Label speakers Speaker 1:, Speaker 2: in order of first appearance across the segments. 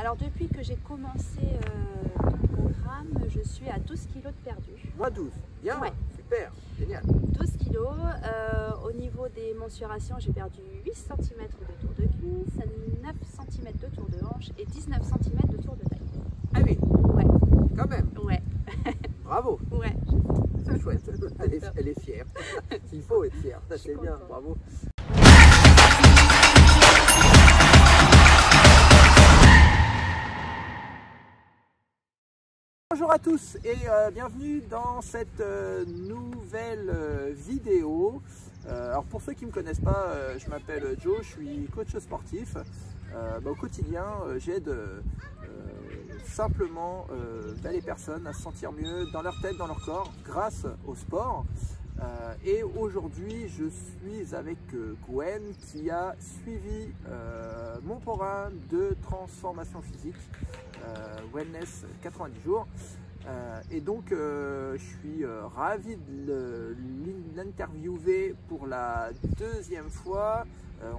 Speaker 1: Alors depuis que j'ai commencé le programme, je suis à 12 kilos de perdu.
Speaker 2: Moins 12, bien,
Speaker 1: Ouais.
Speaker 2: super, génial.
Speaker 1: 12 kilos. Au niveau des mensurations, j'ai perdu 8 cm de tour de cuisse, 9 cm de tour de hanche et 19 cm de tour de taille.
Speaker 2: Ah oui,
Speaker 1: Ouais,
Speaker 2: quand même,
Speaker 1: ouais,
Speaker 2: bravo,
Speaker 1: ouais.
Speaker 2: c'est chouette, elle est fière. Il faut être fier, ça
Speaker 1: Je suis
Speaker 2: c'est bien,
Speaker 1: contente.
Speaker 2: bravo. Bonjour à tous et bienvenue dans cette nouvelle vidéo. Alors pour ceux qui ne me connaissent pas, je m'appelle Joe, je suis coach sportif. Au quotidien, j'aide simplement les personnes à se sentir mieux dans leur tête, dans leur corps, grâce au sport. Et aujourd'hui, je suis avec Gwen qui a suivi mon programme de transformation physique, Wellness 90 jours. Et donc, je suis ravi de l'interviewer pour la deuxième fois.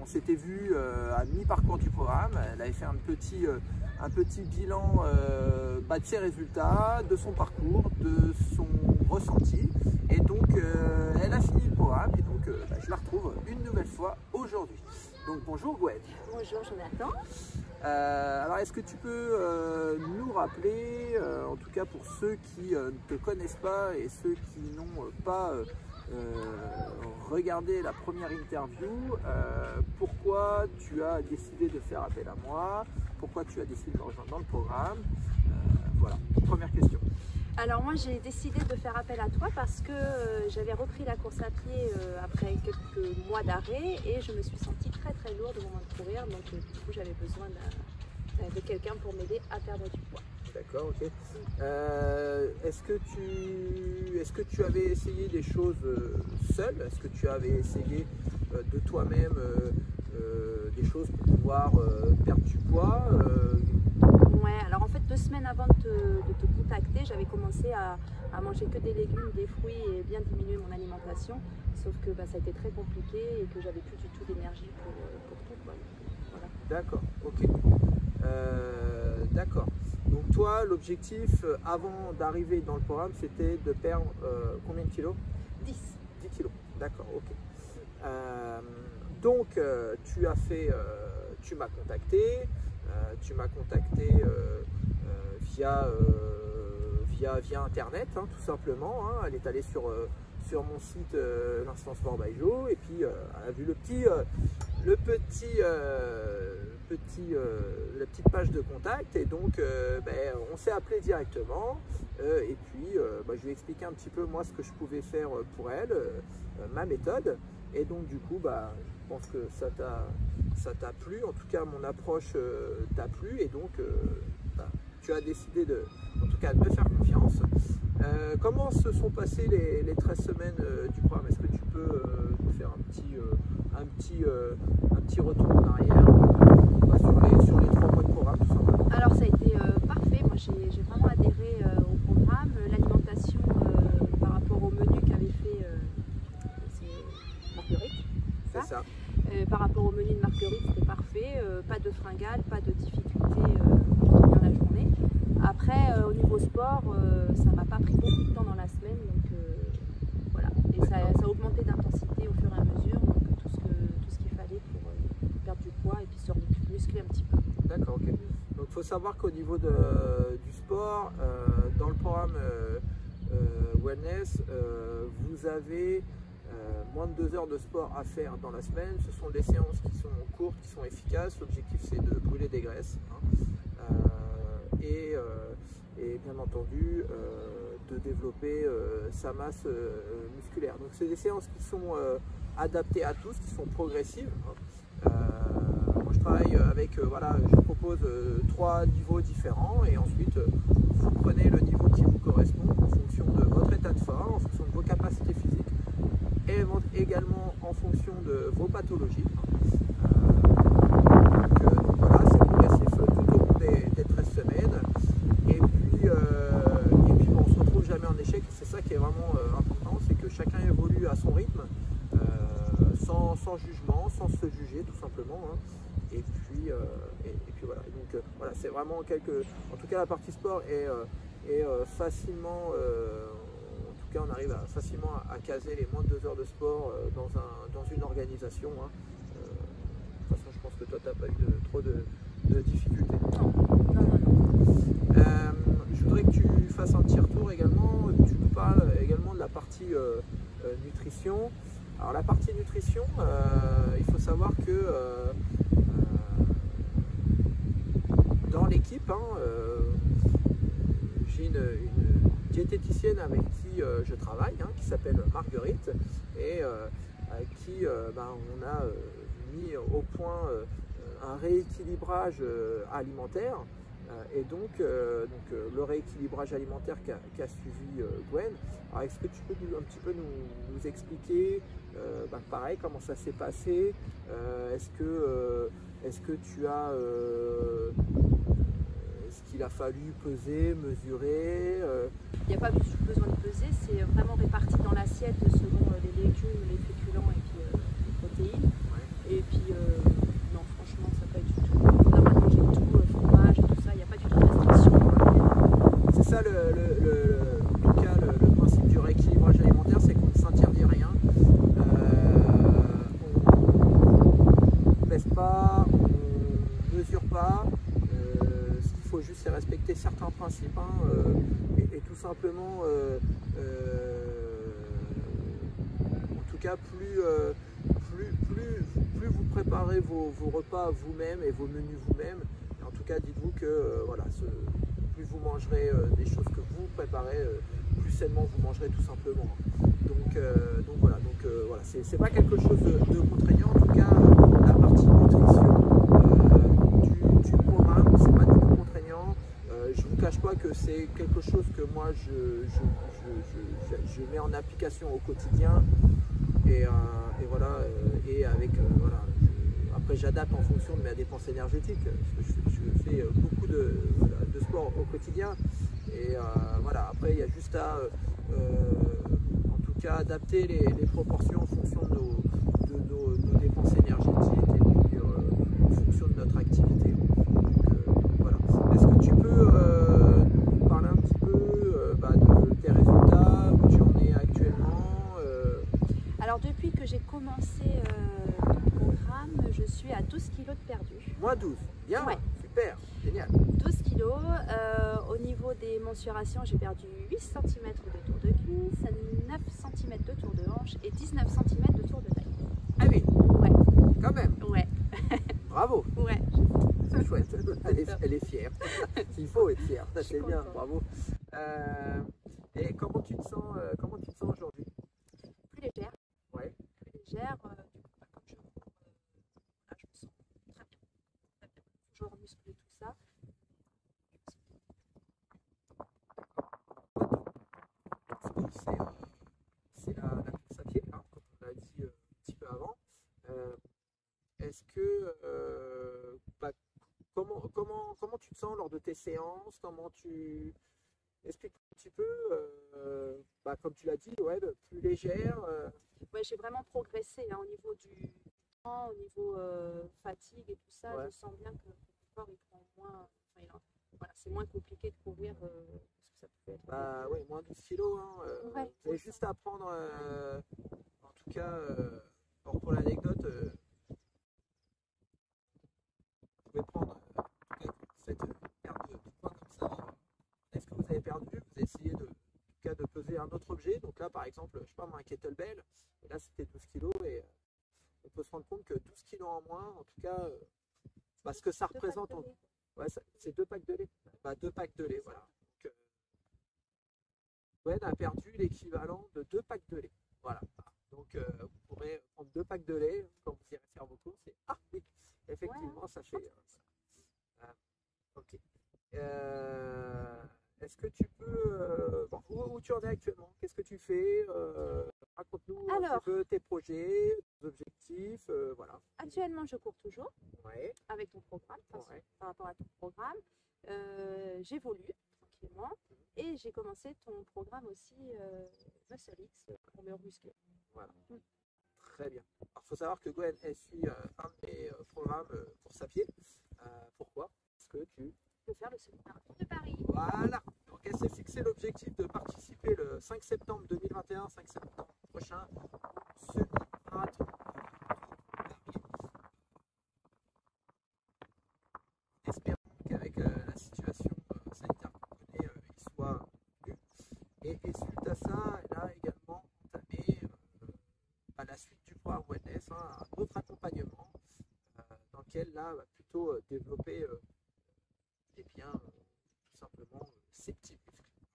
Speaker 2: On s'était vu à mi-parcours du programme. Elle avait fait un petit bilan de ses résultats, de son parcours, de son ressenti. Et donc, elle a fini le programme et donc je la retrouve une nouvelle fois aujourd'hui. Donc, bonjour Gwen.
Speaker 1: Bonjour Jonathan.
Speaker 2: Alors, est-ce que tu peux nous rappeler, en tout cas pour ceux qui ne te connaissent pas et ceux qui n'ont pas regardé la première interview, pourquoi tu as décidé de faire appel à moi, pourquoi tu as décidé de me rejoindre dans le programme, voilà, première question.
Speaker 1: Alors moi j'ai décidé de faire appel à toi parce que j'avais repris la course à pied après quelques mois d'arrêt et je me suis sentie très lourde au moment de courir, donc du coup j'avais besoin de quelqu'un pour m'aider à perdre du poids.
Speaker 2: D'accord, ok. Est-ce que tu avais essayé des choses seule? Est-ce que tu avais essayé de toi-même des choses pour pouvoir perdre du poids?
Speaker 1: Ouais, alors en fait 2 semaines avant de te contacter, j'avais commencé à manger que des légumes, des fruits et bien diminuer mon alimentation. Sauf que ça a été très compliqué et que j'avais plus du tout d'énergie pour tout, quoi. Voilà.
Speaker 2: D'accord, ok. D'accord. Donc toi, l'objectif avant d'arriver dans le programme, c'était de perdre combien de kilos?
Speaker 1: 10.
Speaker 2: 10 kilos. D'accord, ok. Donc tu m'as contacté. Tu m'as contacté via internet, hein, tout simplement. Hein. Elle est allée sur mon site l'Instant Sport by Joe et puis elle a vu la petite page de contact et donc on s'est appelé directement et puis je lui ai expliqué un petit peu moi ce que je pouvais faire pour elle, ma méthode et donc du coup je pense que ça t'a plu, en tout cas mon approche t'a plu et donc tu as décidé de me faire confiance. Comment se sont passées les 13 semaines du programme? Est-ce que tu peux nous faire un petit retour en arrière sur les 3 mois de programme tout simplement?
Speaker 1: Alors ça a été parfait, moi j'ai vraiment adhéré au programme. L'alimentation par rapport au menu qu'avait fait Marguerite,
Speaker 2: C'est ça.
Speaker 1: par rapport au menu de Marguerite, c'était parfait, pas de fringales, pas de difficultés pour tenir la journée. Après, au niveau sport, ça m'a pas pris beaucoup de temps dans la semaine, donc voilà. Et ça a augmenté d'intensité au fur et à mesure, donc tout ce qu'il fallait pour perdre du poids et puis se muscler un petit peu.
Speaker 2: D'accord, ok. Donc il faut savoir qu'au niveau du sport, dans le programme Wellness, vous avez moins de 2 heures de sport à faire dans la semaine. Ce sont des séances qui sont courtes, qui sont efficaces. L'objectif c'est de brûler des graisses et bien entendu de développer sa masse musculaire. Donc c'est des séances qui sont adaptées à tous, qui sont progressives. Moi je travaille avec, je propose 3 niveaux différents et ensuite vous prenez le niveau qui vous correspond en fonction de votre état de forme, en fonction de vos capacités physiques et également en fonction de vos pathologies. Donc voilà, c'est progressif tout au long des 13 semaines et puis on se retrouve jamais en échec. C'est ça qui est vraiment important, c'est que chacun évolue à son rythme, sans jugement, sans se juger tout simplement. Hein. Et puis voilà. Donc voilà, c'est vraiment en tout cas la partie sport est facilement, en tout cas on arrive facilement à caser les moins de 2 heures de sport dans une organisation. Hein. De toute façon je pense que toi tu n'as pas eu trop de difficultés. Je voudrais que tu fasses un petit retour également, tu nous parles également de la partie nutrition. Alors la partie nutrition, il faut savoir que dans l'équipe, hein, j'ai une diététicienne avec qui je travaille, hein, qui s'appelle Marguerite, et avec qui on a mis au point un rééquilibrage alimentaire. Et donc, le rééquilibrage alimentaire qu'a suivi Gwen. Alors, est-ce que tu peux un petit peu nous expliquer, pareil, comment ça s'est passé? Est-ce que tu as, est-ce qu'il a fallu peser, mesurer?
Speaker 1: Il n'y a pas besoin de peser, c'est vraiment réparti dans l'assiette selon les légumes, les féculents et puis les protéines. Ouais. Et puis, non, franchement, ça peut être du tout. On a mangé tout, fromage, tout ça, il n'y a pas du tout de restriction.
Speaker 2: C'est ça en tout cas, le principe du rééquilibrage alimentaire, c'est qu'on ne s'interdit rien. On ne pèse pas, on ne mesure pas. Ce qu'il faut juste, c'est respecter certains principes. Hein, et tout simplement, en tout cas, plus vous préparez vos repas vous-même et vos menus vous-même, en tout cas, dites-vous que voilà, plus vous mangerez des choses que vous préparez, plus sainement vous mangerez tout simplement. Donc voilà, c'est pas quelque chose de contraignant. En tout cas, la partie nutrition du programme, c'est pas du tout contraignant. Je vous cache pas que c'est quelque chose que moi je mets en application au quotidien. Et voilà, et avec voilà, après j'adapte en fonction de mes dépenses énergétiques, parce que je fais beaucoup de sport au quotidien, et voilà, après il y a juste à en tout cas adapter les proportions en fonction de nos dépenses énergétiques et puis en fonction de notre activité. Donc, voilà. Est-ce que tu peux nous parler un petit peu de tes résultats, où tu en es actuellement?
Speaker 1: Alors depuis que j'ai commencé le programme, je suis à 12 kg de perdu.
Speaker 2: Moins 12, bien, ouais. Super, génial.
Speaker 1: 12 kg. Au niveau des mensurations, j'ai perdu 8 cm de tour de cuisse, 9 cm de tour de hanche et 19 cm de tour de taille.
Speaker 2: Ah oui,
Speaker 1: ouais.
Speaker 2: Quand même.
Speaker 1: Ouais.
Speaker 2: Bravo.
Speaker 1: Ouais.
Speaker 2: C'est chouette, elle est fière. Il faut être fière, ça c'est bien, bravo. Et comment tu te sens aujourd'hui?
Speaker 1: Plus légère.
Speaker 2: Ouais.
Speaker 1: Plus légère. Du coup, comme je cours, là, je me sens très bien. Toujours muscler tout ça.
Speaker 2: C'est la course à pied, hein, comme on l'a dit un petit peu avant. Est-ce que comment tu te sens lors de tes séances? Explique un petit peu, comme tu l'as dit, ouais, plus légère.
Speaker 1: Ouais, j'ai vraiment progressé hein, au niveau du temps, au niveau fatigue et tout ça. Ouais. Je sens bien que mon corps il prend moins. Voilà, c'est moins compliqué de courir parce que ça peut être.
Speaker 2: Ouais, moins 12 kilos. Hein,
Speaker 1: ouais,
Speaker 2: vous avez juste à prendre, en tout cas, pour l'anecdote, vous pouvez prendre cette perte de poids comme ça. Est-ce que vous avez perdu? Vous avez essayé de peser un autre objet. Donc là, par exemple, je sais pas moi, un kettlebell. Et là, c'était 12 kilos. Et on peut se rendre compte que 12 kilos en moins, en tout cas, ce que ça représente. Ouais, c'est 2 packs de lait. 2 packs de lait, voilà. Donc, Gwen a perdu l'équivalent de 2 packs de lait. Voilà. Donc, vous pourrez prendre 2 packs de lait quand vous irez faire vos courses. Et oui, effectivement, ouais. Ça fait. Ok. Est-ce que tu peux. Où tu en es actuellement? Qu'est-ce que tu fais? Raconte-nous un petit peu tes projets, tes objectifs. Voilà.
Speaker 1: Actuellement, je cours toujours
Speaker 2: ouais.
Speaker 1: avec ton programme, ouais. Par rapport à ton programme. J'évolue tranquillement et j'ai commencé ton programme aussi Muscle X pour me muscler.
Speaker 2: Voilà. Très bien. Alors, il faut savoir que Gwen, elle suit un de mes programmes pour sa pied. Pourquoi? Parce que tu
Speaker 1: de faire le semi-marathon de Paris.
Speaker 2: Voilà. Donc elle s'est fixé l'objectif de participer le 5 septembre 2021, 5 septembre prochain, au semi-marathon. Espérons qu'avec la situation sanitaire qu'on connaît, il soit mieux. Et suite à ça, elle a également entamé à la suite du programme Wellness, un autre accompagnement dans lequel là va plutôt développer eh bien, tout simplement ses petits muscles.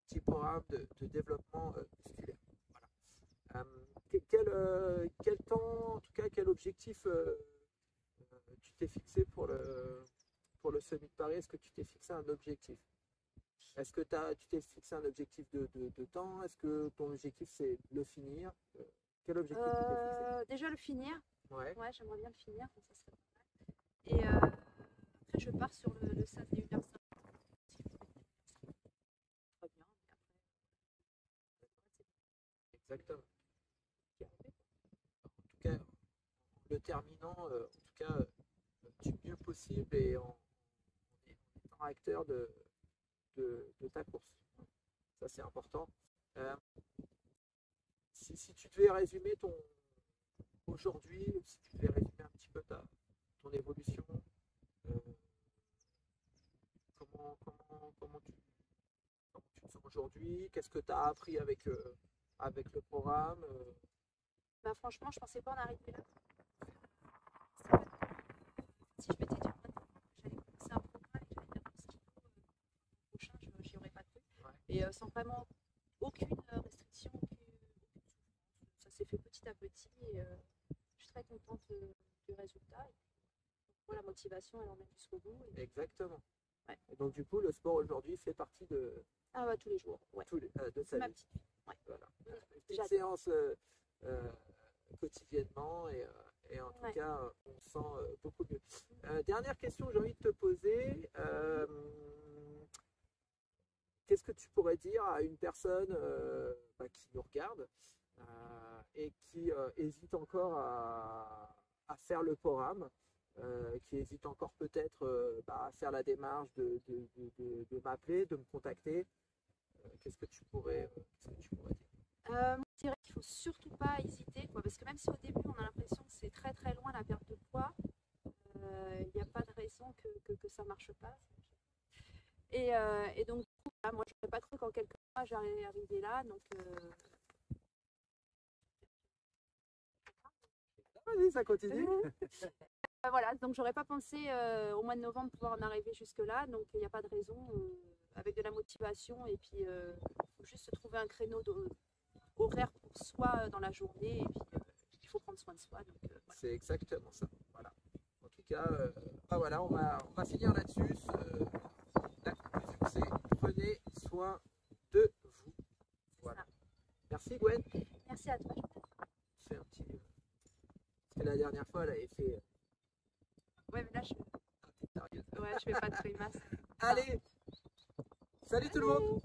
Speaker 2: Petit programme de développement musculaire. Voilà. Quel temps, en tout cas, quel objectif tu t'es fixé pour le Summit de Paris? Est-ce que tu t'es fixé un objectif? Est-ce que tu t'es fixé un objectif de temps? Est-ce que ton objectif c'est de le finir? Quel objectif tu t'es fixé?
Speaker 1: Déjà le finir.
Speaker 2: Ouais.
Speaker 1: Ouais, j'aimerais bien le finir, ça serait pas mal. Et après, je pars sur le stade des 1h50. Très bien, mais après,
Speaker 2: Exactement. En tout cas, en le terminant, en tout cas, du mieux possible et en étant acteur de ta course. Ça, c'est important. Si tu devais résumer aujourd'hui, si tu devais résumer un petit peu ton évolution, comment tu te sens aujourd'hui? Qu'est-ce que tu as appris avec le programme?
Speaker 1: bah, franchement, je pensais pas en arriver là. C'est pas- Si je m'étais dit maintenant que j'allais commencer un programme et que j'allais faire 12 kilos prochain, j'y aurais pas cru.
Speaker 2: Ouais.
Speaker 1: Et sans vraiment aucune restriction, aucune souffrance. Ça s'est fait petit à petit et je suis très contente du résultat. Et moi, la motivation, elle emmène jusqu'au bout. Et...
Speaker 2: Exactement.
Speaker 1: Ouais.
Speaker 2: Et donc du coup, le sport aujourd'hui fait partie de,
Speaker 1: Ah bah tous les jours, ouais.
Speaker 2: de
Speaker 1: C'est
Speaker 2: ta
Speaker 1: ma
Speaker 2: vie.
Speaker 1: petite fille. Ouais.
Speaker 2: Voilà. Une petite
Speaker 1: J'adore.
Speaker 2: séance quotidiennement et en tout
Speaker 1: Ouais.
Speaker 2: cas, on se sent beaucoup mieux. Dernière question que j'ai envie de te poser. Qu'est-ce que tu pourrais dire à une personne qui nous regarde et qui hésite encore à faire le programme, qui hésite encore peut-être à faire la démarche de m'appeler, de me contacter? Qu'est-ce que tu pourrais dire?
Speaker 1: Moi, je dirais qu'il ne faut surtout pas hésiter, quoi, parce que même si au début on a l'impression que c'est très très loin la perte de poids, il n'y a pas de raison que ça ne marche pas. Et donc, du coup, voilà, moi je n'aurais pas cru qu'en quelques mois j'allais arriver là. Donc,
Speaker 2: Vas-y, ça continue.
Speaker 1: voilà, donc j'aurais pas pensé au mois de novembre pouvoir en arriver jusque-là. Donc il n'y a pas de raison, avec de la motivation et puis faut juste trouver un créneau horaire pour soi dans la journée et puis il faut prendre soin de soi. Donc, voilà.
Speaker 2: C'est exactement ça. Voilà. En tout cas, voilà, on va finir là-dessus. La conclusion, c'est prenez soin de vous. Voilà. Merci Gwen.
Speaker 1: Merci à toi.
Speaker 2: Fais un petit. Parce que la dernière fois, elle avait fait
Speaker 1: Ouais, mais là
Speaker 2: un petit target.
Speaker 1: je fais pas de grimace.
Speaker 2: Allez, salut tout le monde.